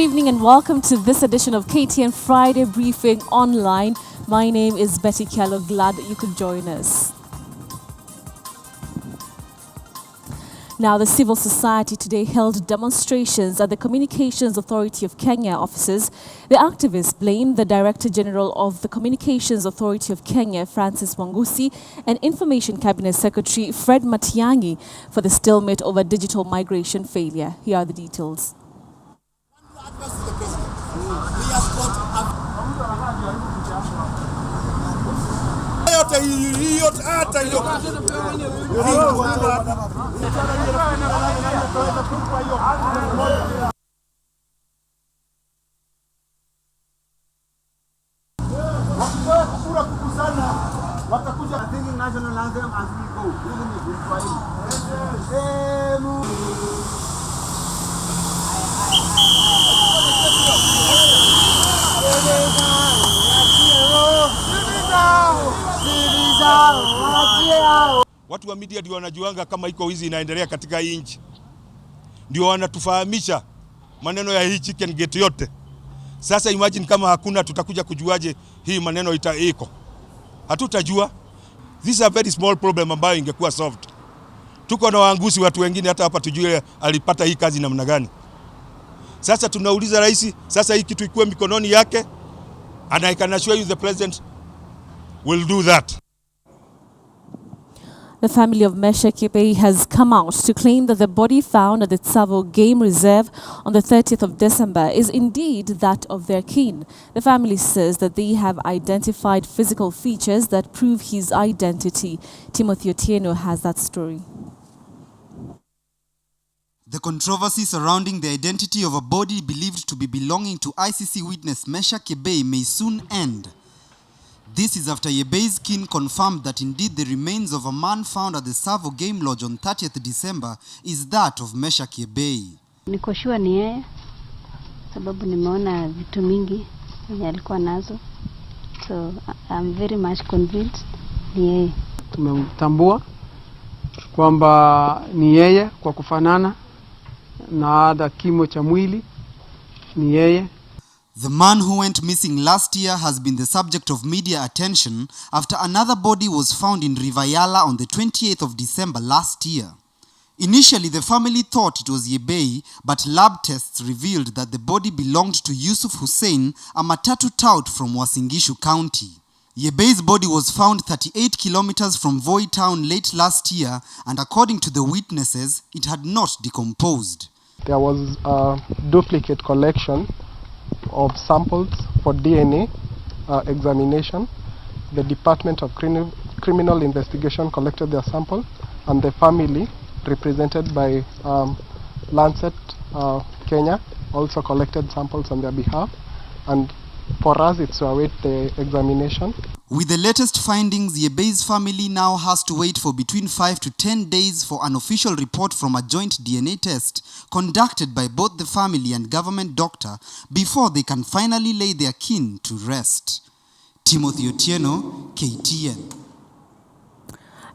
evening and welcome to this edition of KTN Friday Briefing Online. My name is Betty Kello. Glad that you could join us. Now, the civil society today held demonstrations at the Communications Authority of Kenya offices. The activists blamed the Director General of the Communications Authority of Kenya, Francis Wangusi, and Information Cabinet Secretary Fred Matiang for the stalemate over digital migration failure. Here are the details. National anthem as we go. Watu wa media ndio wanajuanga kama iko hizi inaendelea katika hii nchi. Ndio wanatufahamisha maneno ya hii chicken gate yote. Sasa imagine kama hakuna, tutakuja kujuaje hii maneno iko? Hatutajua. This is a very small problem ambayo ingekuwa solved. Tuko na Wangusi watu wengine hata hapa tujue alipata hii kazi namna gani. Sasa tunauliza rais, sasa hii kitu ikuwe mikononi yake, and I can assure you the president will do that. The family of Mesha Kipe has come out to claim that the body found at the Tsavo Game Reserve on the 30th of December is indeed that of their kin. The family says that they have identified physical features that prove his identity. Timothy Otieno has that story. The controversy surrounding the identity of a body believed to be belonging to ICC witness Mesha Kipe may soon end. This is after Yebei's kin confirmed that indeed the remains of a man found at the Tsavo Game Lodge on 30th December is that of Mesha Kipe. Niko sure ni yeye sababu nimeona vitu mingi yenye alikuwa nazo. So I'm very much convinced ni yeye. Tumemtambua kwamba ni yeye kwa kufanana na hata kimo cha mwili ni yeye. The man who went missing last year has been the subject of media attention after another body was found in Rivayala on the 28th of December last year. Initially, the family thought it was Yebei, but lab tests revealed that the body belonged to Yusuf Hussein, a matatu tout from Wasingishu County. Yebei's body was found 38 kilometers from Voi town late last year, and according to the witnesses, it had not decomposed. There was a duplicate collection of samples for DNA examination. The Department of Criminal Investigation collected their sample, and the family, represented by Lancet Kenya, also collected samples on their behalf. And for us, it's to await the examination. With the latest findings, Yebei's family now has to wait for between 5 to 10 days for an official report from a joint DNA test conducted by both the family and government doctor before they can finally lay their kin to rest. Timothy Otieno, KTN.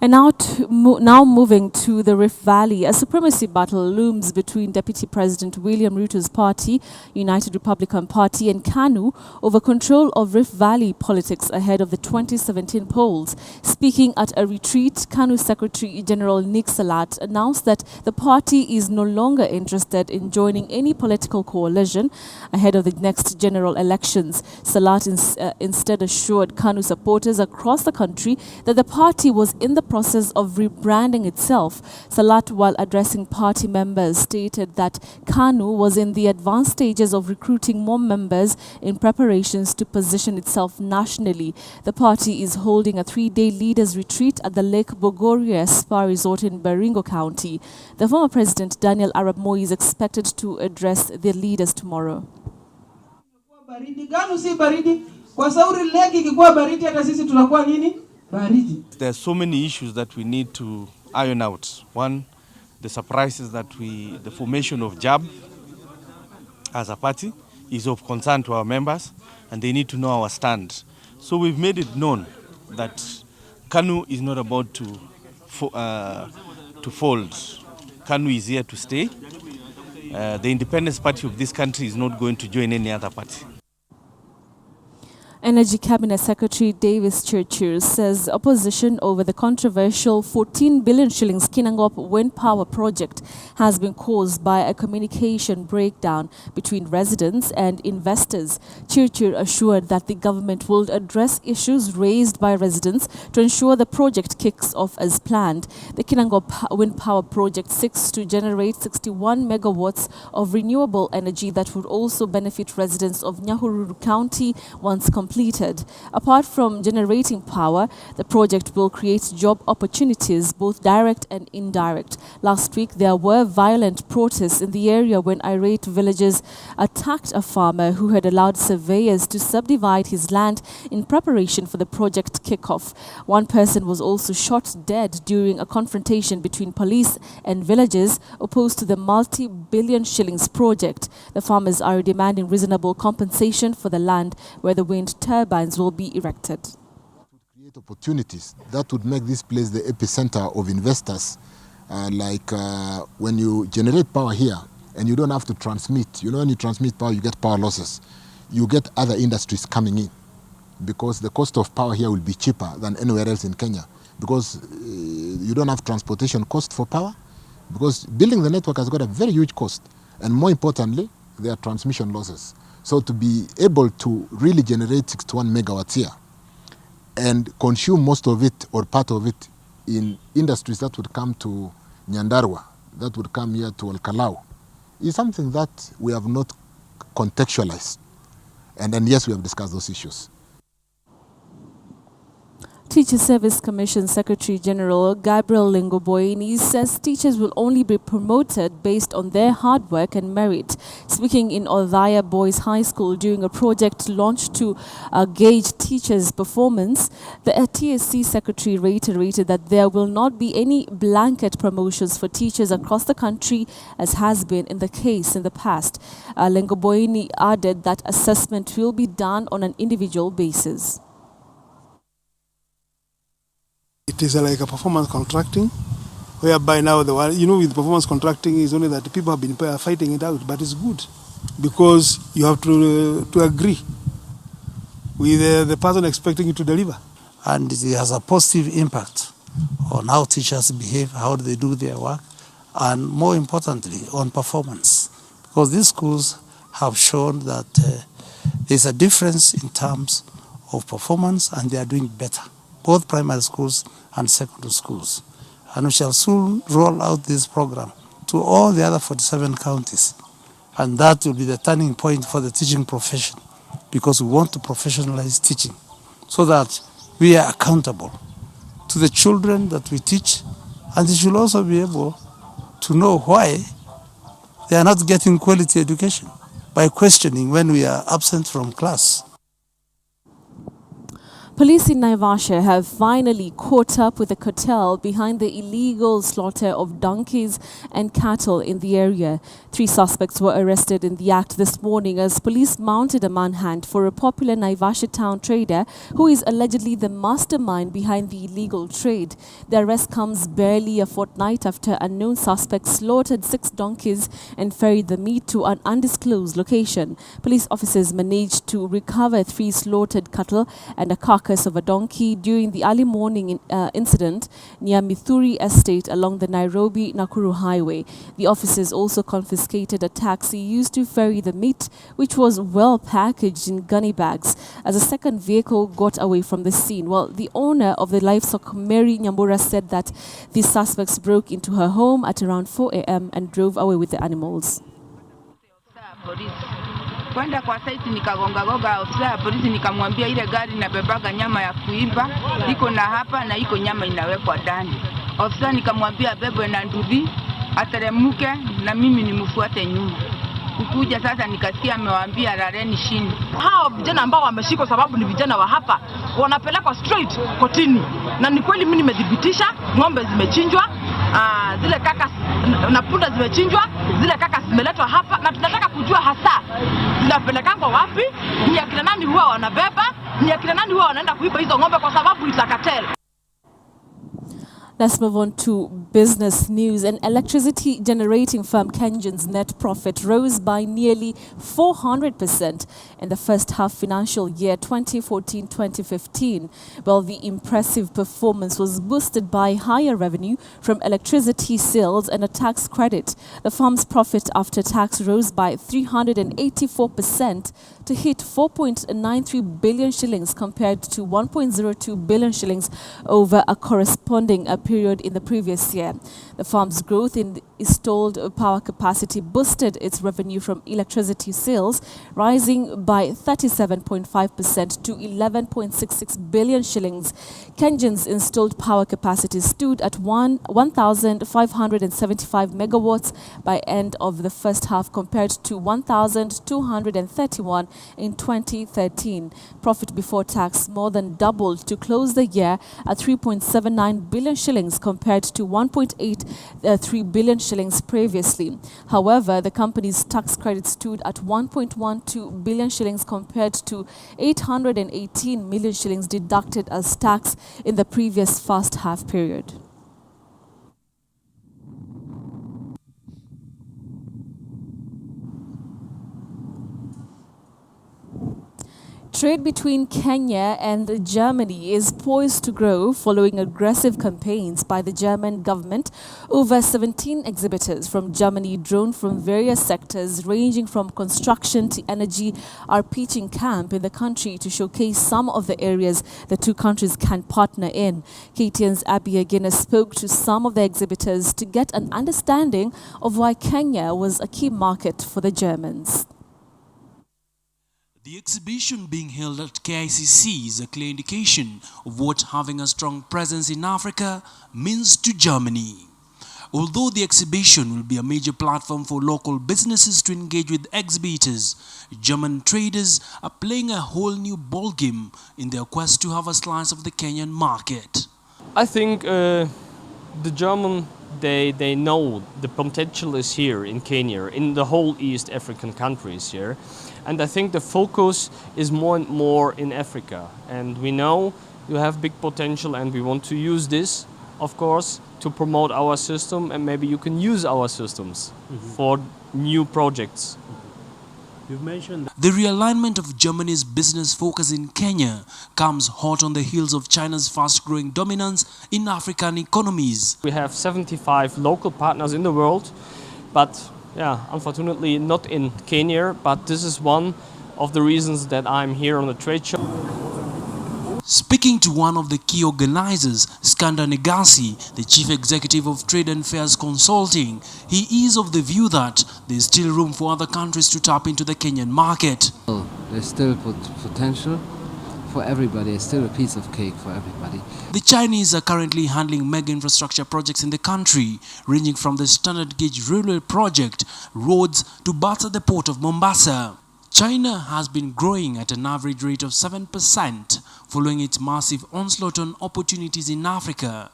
And now moving to the Rift Valley, a supremacy battle looms between Deputy President William Ruto's party, United Republican Party, and KANU over control of Rift Valley politics ahead of the 2017 polls. Speaking at a retreat, KANU Secretary General Nick Salat announced that the party is no longer interested in joining any political coalition ahead of the next general elections. Salat instead assured KANU supporters across the country that the party was in the process of rebranding itself. Salat, while addressing party members, stated that KANU was in the advanced stages of recruiting more members in preparations to position itself nationally. The party is holding a 3-day leaders retreat at the Lake Bogoria Spa Resort in Baringo County. The former president, Daniel Arap Moi, is expected to address the leaders tomorrow. There are so many issues that we need to iron out. One, the surprises that the formation of JAB as a party is of concern to our members, and they need to know our stand. So we've made it known that KANU is not about to fold. KANU is here to stay. The independence party of this country is not going to join any other party. Energy Cabinet Secretary Davis Churchill says opposition over the controversial 14 billion shillings Kinangop wind power project has been caused by a communication breakdown between residents and investors. Churchill assured that the government will address issues raised by residents to ensure the project kicks off as planned. The Kinangop wind power project seeks to generate 61 megawatts of renewable energy that would also benefit residents of Nyahururu County once completed. Apart from generating power, the project will create job opportunities, both direct and indirect. Last week, there were violent protests in the area when irate villagers attacked a farmer who had allowed surveyors to subdivide his land in preparation for the project kickoff. One person was also shot dead during a confrontation between police and villagers opposed to the multi-billion shillings project. The farmers are demanding reasonable compensation for the land where the wind turbines will be erected. Create opportunities that would make this place the epicenter of investors, when you generate power here and you don't have to transmit. You know, when you transmit power, you get power losses. You get other industries coming in because the cost of power here will be cheaper than anywhere else in Kenya because you don't have transportation cost for power because building the network has got a very huge cost, and more importantly, there are transmission losses. So to be able to really generate 61 megawatts here and consume most of it or part of it in industries that would come to Nyandarua, that would come here to Olkalau, is something that we have not contextualized. And yes, we have discussed those issues. Teacher Service Commission Secretary General Gabriel Lingoboini says teachers will only be promoted based on their hard work and merit. Speaking in Othaya Boys High School during a project launched to gauge teachers' performance, the TSC Secretary reiterated that there will not be any blanket promotions for teachers across the country as has been in the case in the past. Lingoboini added that assessment will be done on an individual basis. It is like a performance contracting, whereby now with performance contracting is only that people have been fighting it out, but it's good because you have to agree with the person expecting you to deliver. And it has a positive impact on how teachers behave, how they do their work, and more importantly, on performance. Because these schools have shown that there's a difference in terms of performance and they are doing better, both primary schools and secondary schools. And we shall soon roll out this program to all the other 47 counties. And that will be the turning point for the teaching profession, because we want to professionalize teaching so that we are accountable to the children that we teach, and they should also be able to know why they are not getting quality education by questioning when we are absent from class. Police in Naivasha have finally caught up with the cartel behind the illegal slaughter of donkeys and cattle in the area. 3 suspects were arrested in the act this morning as police mounted a manhunt for a popular Naivasha town trader who is allegedly the mastermind behind the illegal trade. The arrest comes barely a fortnight after unknown suspects slaughtered 6 donkeys and ferried the meat to an undisclosed location. Police officers managed to recover 3 slaughtered cattle and a carcass of a donkey during the early morning incident near Mithuri Estate along the Nairobi-Nakuru highway. The officers also confiscated a taxi used to ferry the meat, which was well packaged in gunny bags, as a second vehicle got away from the scene. Well, the owner of the livestock, Mary Nyambura, said that the suspects broke into her home at around 4 a.m. and drove away with the animals. Kwenda kwa site nikagonga ofisa ya polisi nikamwambia ile gari inabebaga nyama ya kuiba iko na hapa na iko nyama inawekwa ndani. Ofisa nikamwambia bebwe na nduthi ateremuke na mimi nimfuate nyuma. Kukuja sasa nikasikia amewaambia rareni chini. Hao vijana ambao wameshikwa sababu ni vijana wa hapa wanapelekwa straight kotini. Na ni kweli mimi nimedhibitisha ng'ombe zimechinjwa, zile kaka na punda zimechinjwa, zile kaka zimeletwa hapa na tunataka kujua hasa zinapelekangwa wapi, ni akina nani huwa wanabeba, ni akina nani huwa wanaenda kuiba hizo ng'ombe kwa sababu ita cartel. Let's move on to business news. An electricity generating firm KenGen's net profit rose by nearly 400% in the first half financial year 2014-2015. While the impressive performance was boosted by higher revenue from electricity sales and a tax credit, the firm's profit after tax rose by 384% to hit 4.93 billion shillings compared to 1.02 billion shillings over a corresponding period in the previous year. The firm's growth in installed power capacity boosted its revenue from electricity sales, rising by 37.5% to 11.66 billion shillings. KenGen's installed power capacity stood at 1,575 megawatts by end of the first half compared to 1,231 in 2013. Profit before tax more than doubled to close the year at 3.79 billion shillings compared to 1.83 billion shillings previously. However, the company's tax credit stood at 1.12 billion shillings compared to 818 million shillings deducted as tax in the previous first half period. Trade between Kenya and Germany is poised to grow following aggressive campaigns by the German government. Over 17 exhibitors from Germany, drawn from various sectors ranging from construction to energy, are pitching camp in the country to showcase some of the areas the two countries can partner in. KTN's Abby Agina spoke to some of the exhibitors to get an understanding of why Kenya was a key market for the Germans. The exhibition being held at KICC is a clear indication of what having a strong presence in Africa means to Germany. Although the exhibition will be a major platform for local businesses to engage with exhibitors, German traders are playing a whole new ballgame in their quest to have a slice of the Kenyan market. I think the German, they know the potential is here in Kenya, in the whole East African countries here. And I think the focus is more and more in Africa. And we know you have big potential and we want to use this, of course, to promote our system, and maybe you can use our systems for new projects. You've mentioned the realignment of Germany's business focus in Kenya comes hot on the heels of China's fast-growing dominance in African economies. We have 75 local partners in the world, but yeah, unfortunately not in Kenya, but this is one of the reasons that I'm here on the trade show. Speaking to one of the key organizers, Skanda Negasi, the chief executive of Trade and Fairs Consulting, he is of the view that there is still room for other countries to tap into the Kenyan market. There's still potential for everybody. It's still a piece of cake for everybody. The Chinese are currently handling mega infrastructure projects in the country, ranging from the standard gauge railway project, roads, to berths at the port of Mombasa. China has been growing at an average rate of 7%, following its massive onslaught on opportunities in Africa.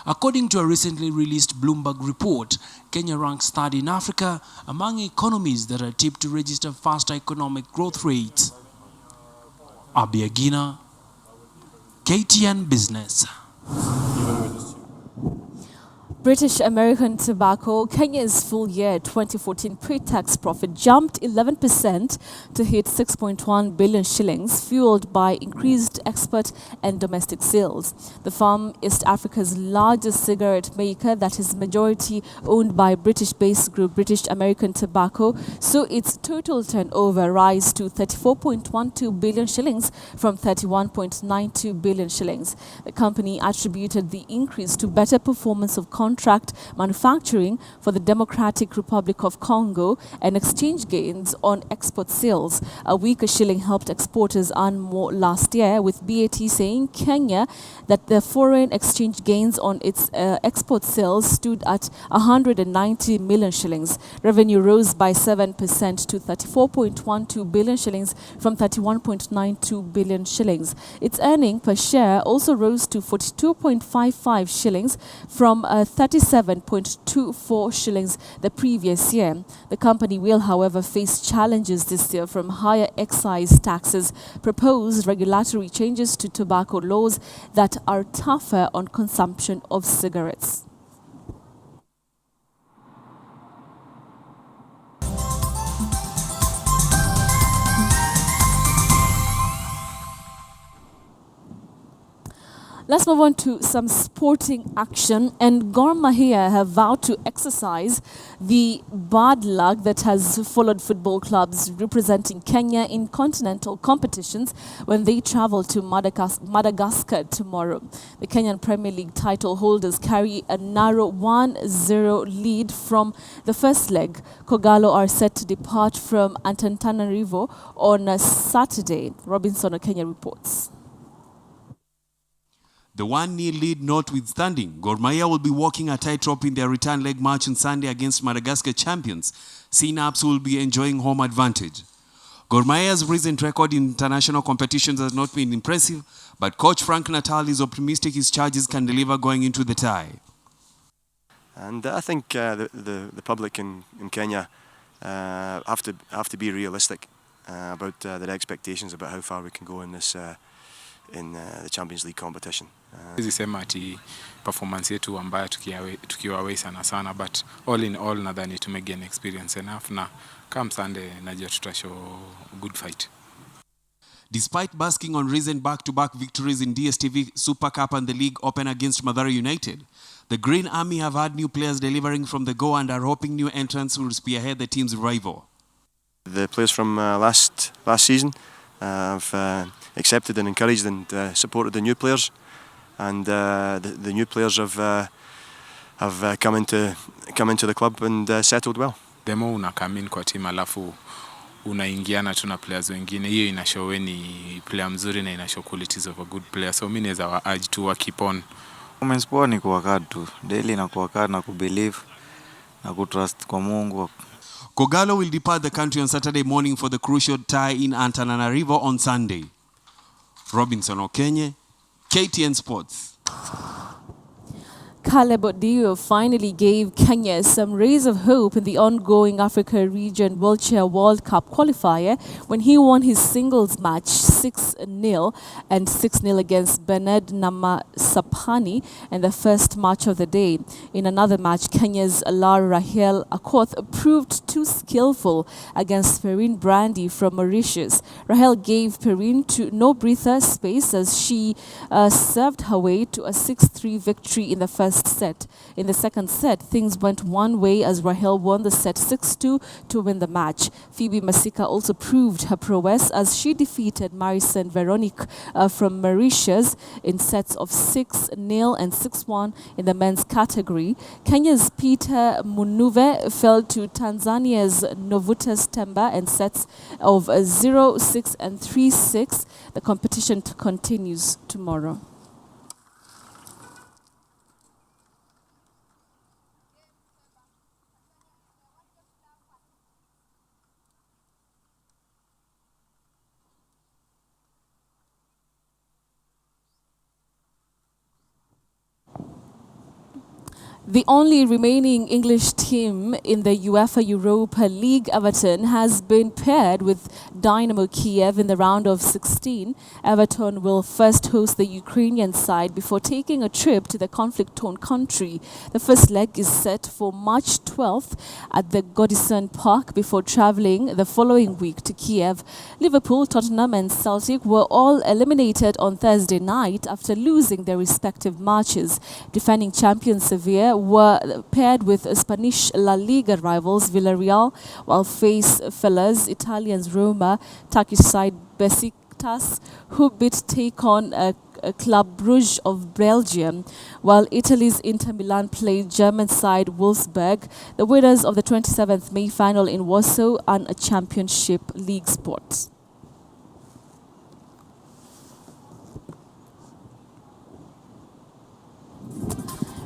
According to a recently released Bloomberg report, Kenya ranks third in Africa among economies that are tipped to register faster economic growth rates. Abiagina, KTN Business. British American Tobacco, Kenya's full year 2014 pre-tax profit jumped 11% to hit 6.1 billion shillings, fueled by increased export and domestic sales. The firm, East Africa's largest cigarette maker that is majority owned by British-based group British American Tobacco, saw its total turnover rise to 34.12 billion shillings from 31.92 billion shillings. The company attributed the increase to better performance of contract manufacturing for the Democratic Republic of Congo and exchange gains on export sales. A weaker shilling helped exporters earn more last year, with BAT saying Kenya that the foreign exchange gains on its export sales stood at 190 million shillings. Revenue rose by 7% to 34.12 billion shillings from 31.92 billion shillings. Its earning per share also rose to 42.55 shillings from 37.24 shillings the previous year. The company will, however, face challenges this year from higher excise taxes, proposed regulatory changes to tobacco laws that are tougher on consumption of cigarettes. Let's move on to some sporting action. And Gor Mahia have vowed to exercise the bad luck that has followed football clubs representing Kenya in continental competitions when they travel to Madagascar tomorrow. The Kenyan Premier League title holders carry a narrow 1-0 lead from the first leg. Kogalo are set to depart from Antananarivo on Saturday. Robinson of Kenya reports. The 1-0 lead notwithstanding, Gor Mahia will be walking a tightrope in their return leg match on Sunday against Madagascar champions. Synapse will be enjoying home advantage. Gor Mahia's recent record in international competitions has not been impressive, but coach Frank Natal is optimistic his charges can deliver going into the tie. And I think the public in Kenya have to be realistic about their expectations about how far we can go in this in the Champions League competition. Hizi sema ati performance yetu ambayo tukiwa away sana, but all in all nadhani tumegain experience enough, na come Sunday najua tutashow good fight. Despite basking on recent back-to-back victories in DSTV Super Cup and the League Open against Mathare United, the Green Army have had new players delivering from the go and are hoping new entrants will spearhead the team's revival. The players from last season have accepted and encouraged and supported the new players, and the new players have come into the club and settled well. The more unakam in kwa team alafu unaingiana tu na players wengine, hiyo inashow we ni player mzuri na inashow qualities of a good player, so mimi naweza urge to keep on. Performance poa ni kuwakad tu daily na kuwakad na kubelieve na kutrust kwa Mungu. Kogalo will depart the country on Saturday morning for the crucial tie in Antananarivo on Sunday. Robinson Okenye, KTN Sports. Caleb Odiyo finally gave Kenya some rays of hope in the ongoing Africa Region Wheelchair World Cup qualifier when he won his singles match 6-0 and 6-0 against Bernard Namasapani in the first match of the day. In another match, Kenya's Rahel Akoth proved too skillful against Perrine Brandy from Mauritius. Rahel gave Perrine no breather space as she served her way to a 6-3 victory in the first set. In the second set, things went one way as Rahel won the set 6-2 to win the match. Phoebe Masika also proved her prowess as she defeated Maricen Veronique from Mauritius in sets of 6-0 and 6-1 in the men's category. Kenya's Peter Munuve fell to Tanzania's Novutas Temba in sets of 0-6 and 3-6. The competition continues tomorrow. The only remaining English team in the UEFA Europa League, Everton, has been paired with Dynamo Kiev in the round of 16. Everton will first host the Ukrainian side before taking a trip to the conflict-torn country. The first leg is set for March 12th at the Goodison Park before travelling the following week to Kiev. Liverpool, Tottenham and Celtic were all eliminated on Thursday night after losing their respective matches. Defending champion Sevilla were paired with Spanish La Liga rivals Villarreal, while face fillers Italians Roma, Turkish side Besiktas, who take on Club Brugge of Belgium, while Italy's Inter Milan played German side Wolfsburg. The winners of the 27th May final in Warsaw and a Championship League spot.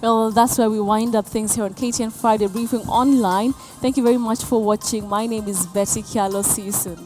Well, that's where we wind up things here on KTN Friday Briefing Online. Thank you very much for watching. My name is Betty Kialo. See you soon.